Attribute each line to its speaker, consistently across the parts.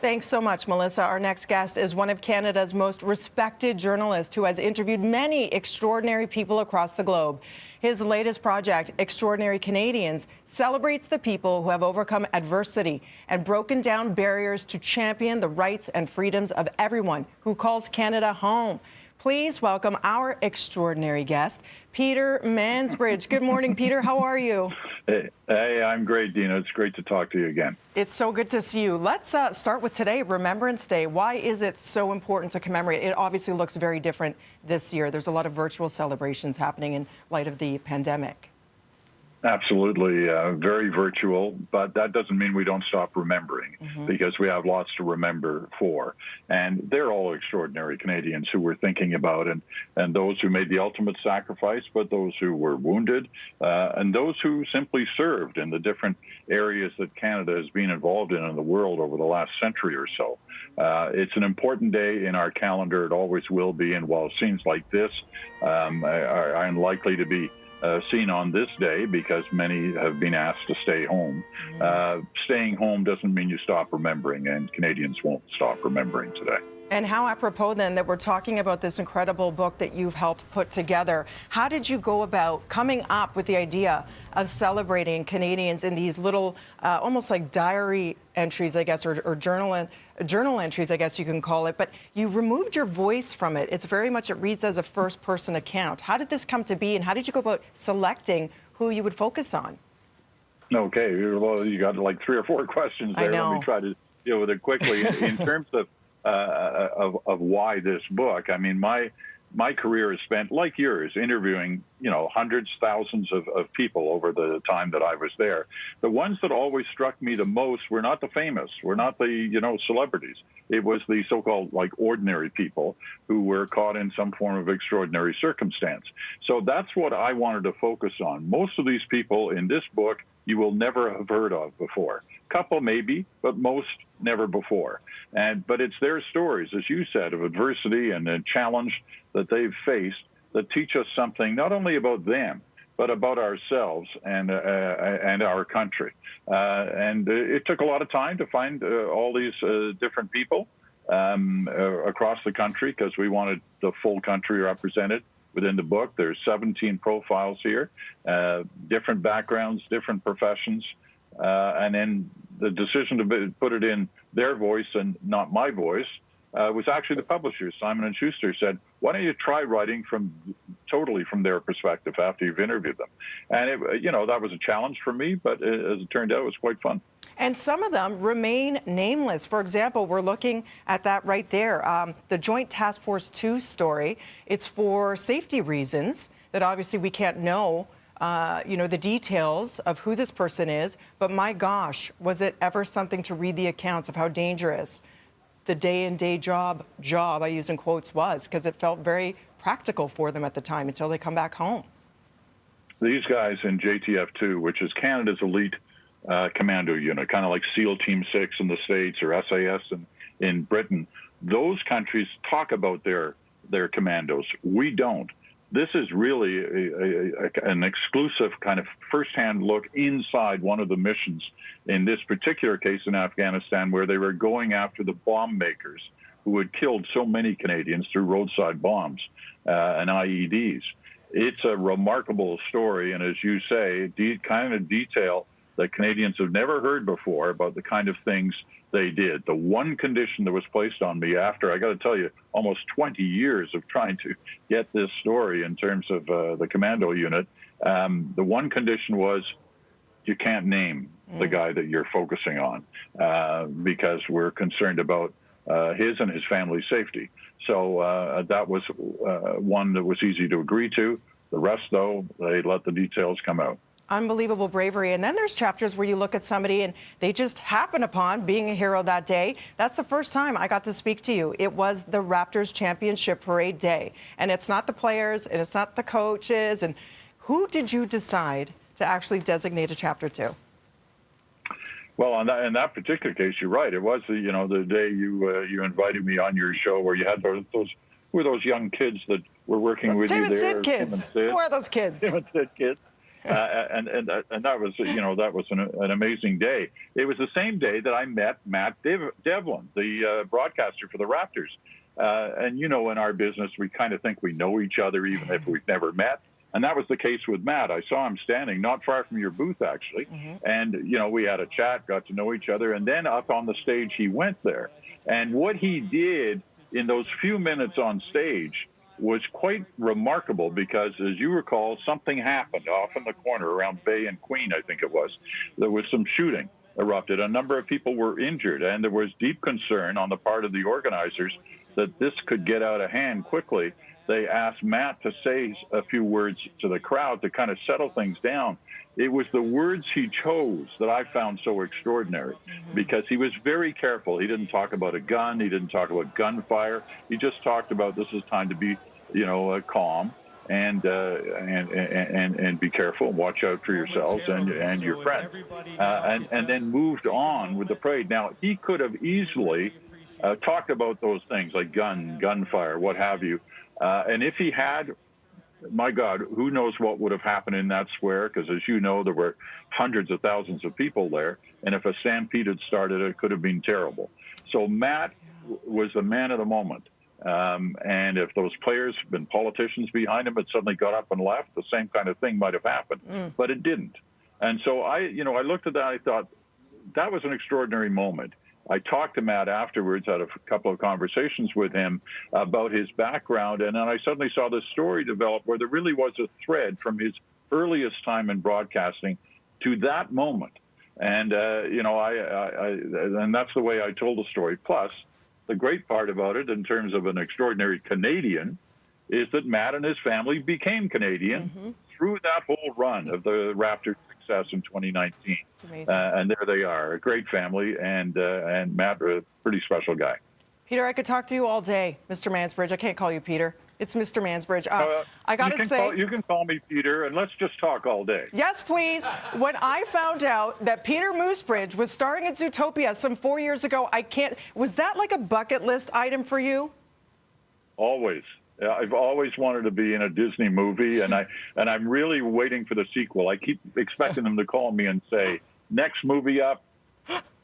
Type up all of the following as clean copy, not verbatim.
Speaker 1: Thanks so much, Melissa. Our next guest is one of Canada's most respected journalists who has interviewed many extraordinary people across the globe. His latest project, Extraordinary Canadians, celebrates the people who have overcome adversity and broken down barriers to champion the rights and freedoms of everyone who calls Canada home. Please welcome our extraordinary guest, Peter Mansbridge. Good morning, Peter. How are you?
Speaker 2: Hey, I'm great, Dina. It's great to talk to you again.
Speaker 1: It's so good to see you. Let's start with today, Remembrance Day. Why is it so important to commemorate? It obviously looks very different this year. There's a lot of virtual celebrations happening in light of the pandemic.
Speaker 2: Absolutely, very virtual, but that doesn't mean we don't stop remembering, because we have lots to remember for. And they're all extraordinary Canadians who we're thinking about, and those who made the ultimate sacrifice, but those who were wounded, and those who simply served in the different areas that Canada has been involved in the world over the last century or so. It's an important day in our calendar. It always will be, and while scenes like this are unlikely to be seen on this day because many have been asked to stay home. Staying home doesn't mean you stop remembering, and Canadians won't stop remembering today.
Speaker 1: And how apropos then that we're talking about this incredible book that you've helped put together. How did you go about coming up with the idea of celebrating Canadians in these little, almost like diary entries, I guess, or journal entries, I guess you can call it, but you removed your voice from it. It's very much, it reads as a first-person account. How did this come to be, and how did you go about selecting who you would focus on?
Speaker 2: Okay, well, you got like 3 or 4 questions there. Let me try to deal with it quickly. In terms of why this book, I mean, my career is spent, like yours, interviewing, hundreds, thousands of people over the time that I was there. The ones that always struck me the most were not the famous, were not the, celebrities. It was the so-called, like, ordinary people who were caught in some form of extraordinary circumstance. So that's what I wanted to focus on. Most of these people in this book you will never have heard of before. Couple maybe, but most never before. But it's their stories, as you said, of adversity and a challenge that they've faced that teach us something not only about them, but about ourselves and our country. And it took a lot of time to find all these different people across the country, because we wanted the full country represented within the book. There's 17 profiles here, different backgrounds, different professions, and then the decision to put it in their voice and not my voice was actually the publishers. Simon & Schuster said, why don't you try writing totally from their perspective after you've interviewed them? And, that was a challenge for me, but as it turned out, it was quite fun.
Speaker 1: And some of them remain nameless. For example, we're looking at that right there, the Joint Task Force 2 story. It's for safety reasons that obviously we can't know the details of who this person is, but my gosh, was it ever something to read the accounts of how dangerous the day-and-day job, I used in quotes, was, because it felt very practical for them at the time until they come back home.
Speaker 2: These guys in JTF2, which is Canada's elite commando unit, kind of like SEAL Team 6 in the States or SAS in Britain, those countries talk about their commandos. We don't. This is really an exclusive kind of first-hand look inside one of the missions, in this particular case in Afghanistan, where they were going after the bomb makers who had killed so many Canadians through roadside bombs and IEDs. It's a remarkable story, and as you say, kind of detail that Canadians have never heard before about the kind of things they did. The one condition that was placed on me after, I got to tell you, almost 20 years of trying to get this story in terms of the commando unit, the one condition was you can't name the guy that you're focusing on because we're concerned about his and his family's safety. So that was one that was easy to agree to. The rest, though, they let the details come out.
Speaker 1: Unbelievable bravery. And then there's chapters where you look at somebody and they just happen upon being a hero that day. That's the first time I got to speak to you. It was the Raptors Championship Parade Day. And it's not the players and it's not the coaches. And who did you decide to actually designate a chapter to?
Speaker 2: Well, in that particular case, you're right. It was the day you invited me on your show, where you had those young kids that were working with you there.
Speaker 1: Tim and Sid kids. Who are those kids?
Speaker 2: Tim and Sid kids. And that was, that was an amazing day. It was the same day that I met Matt Devlin, the broadcaster for the Raptors. And in our business, we kind of think we know each other, even if we've never met. And that was the case with Matt. I saw him standing not far from your booth, actually. And, we had a chat, got to know each other. And then up on the stage, he went there. And what he did in those few minutes on stage was quite remarkable because, as you recall, something happened off in the corner around Bay and Queen, I think it was. There was some shooting erupted. A number of people were injured, and there was deep concern on the part of the organizers that this could get out of hand quickly. They asked Matt to say a few words to the crowd to kind of settle things down. It was the words he chose that I found so extraordinary because he was very careful. He didn't talk about a gun. He didn't talk about gunfire. He just talked about this is time to be, calm and be careful and watch out for yourselves and your friends. And then moved on with the parade. Now, he could have easily talked about those things like gunfire, what have you. And if he had, my God, who knows what would have happened in that square? Because as you know, there were hundreds of thousands of people there. And if a stampede had started, it could have been terrible. So Matt was the man of the moment. And if those players had been politicians behind him had suddenly got up and left, the same kind of thing might have happened. But it didn't. And so I looked at that. I thought that was an extraordinary moment. I talked to Matt afterwards, had a couple of conversations with him about his background, and then I suddenly saw this story develop where there really was a thread from his earliest time in broadcasting to that moment. And, and that's the way I told the story. Plus, the great part about it in terms of an extraordinary Canadian is that Matt and his family became Canadian through that whole run of the Raptors success in 2019. And there they are, a great family, and Matt, a pretty special guy.
Speaker 1: Peter, I could talk to you all day, Mr. Mansbridge. I can't call you Peter. It's Mr. Mansbridge. I got to say...
Speaker 2: you can call me Peter, and let's just talk all day.
Speaker 1: Yes, please. When I found out that Peter Mansbridge was starring in Zootopia some 4 years ago, was that like a bucket list item for you?
Speaker 2: Always. I've always wanted to be in a Disney movie, and I'm really waiting for the sequel. I keep expecting them to call me and say, next movie up,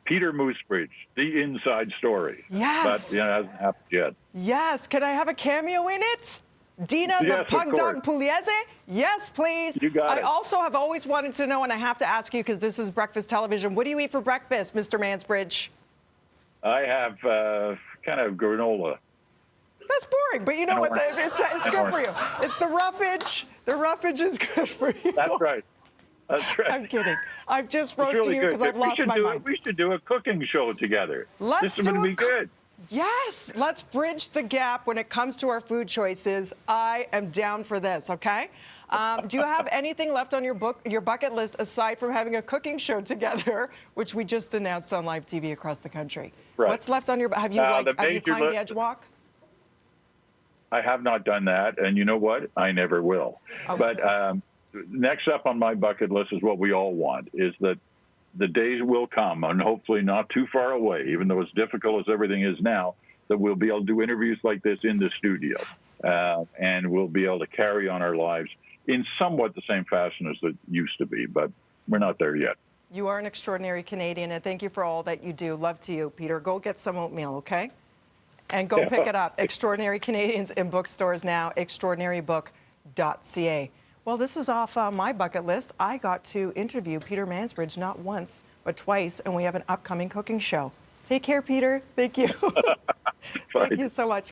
Speaker 2: Peter Mansbridge, The Inside Story.
Speaker 1: Yes.
Speaker 2: But it hasn't happened yet.
Speaker 1: Yes. Can I have a cameo in it? Dina, the pug dog Pugliese? Yes, please.
Speaker 2: You got it.
Speaker 1: I also have always wanted to know, and I have to ask you because this is breakfast television, what do you eat for breakfast, Mr. Mansbridge?
Speaker 2: I have kind of granola.
Speaker 1: That's boring, but you know what? It's good for you. It's the roughage. The roughage is good for you.
Speaker 2: That's right. That's right.
Speaker 1: I'm kidding. I'm just roasting
Speaker 2: really
Speaker 1: you because I've lost my mind.
Speaker 2: We should do a cooking show together.
Speaker 1: This
Speaker 2: is going to be good.
Speaker 1: Yes. Let's bridge the gap when it comes to our food choices. I am down for this, okay? Do you have anything left on your bucket list aside from having a cooking show together, which we just announced on live TV across the country?
Speaker 2: Right.
Speaker 1: What's left on your... Have you climbed the edge walk?
Speaker 2: I have not done that, and you know what? I never will. Okay. But next up on my bucket list is what we all want, is that the days will come, and hopefully not too far away, even though as difficult as everything is now, that we'll be able to do interviews like this in the studio. Yes. And we'll be able to carry on our lives in somewhat the same fashion as it used to be, but we're not there yet.
Speaker 1: You are an extraordinary Canadian, and thank you for all that you do. Love to you, Peter. Go get some oatmeal, okay? And go pick it up. Extraordinary Canadians in bookstores now, extraordinarybook.ca. Well, this is off my bucket list. I got to interview Peter Mansbridge not once, but twice, and we have an upcoming cooking show. Take care, Peter. Thank you. Thank you so much.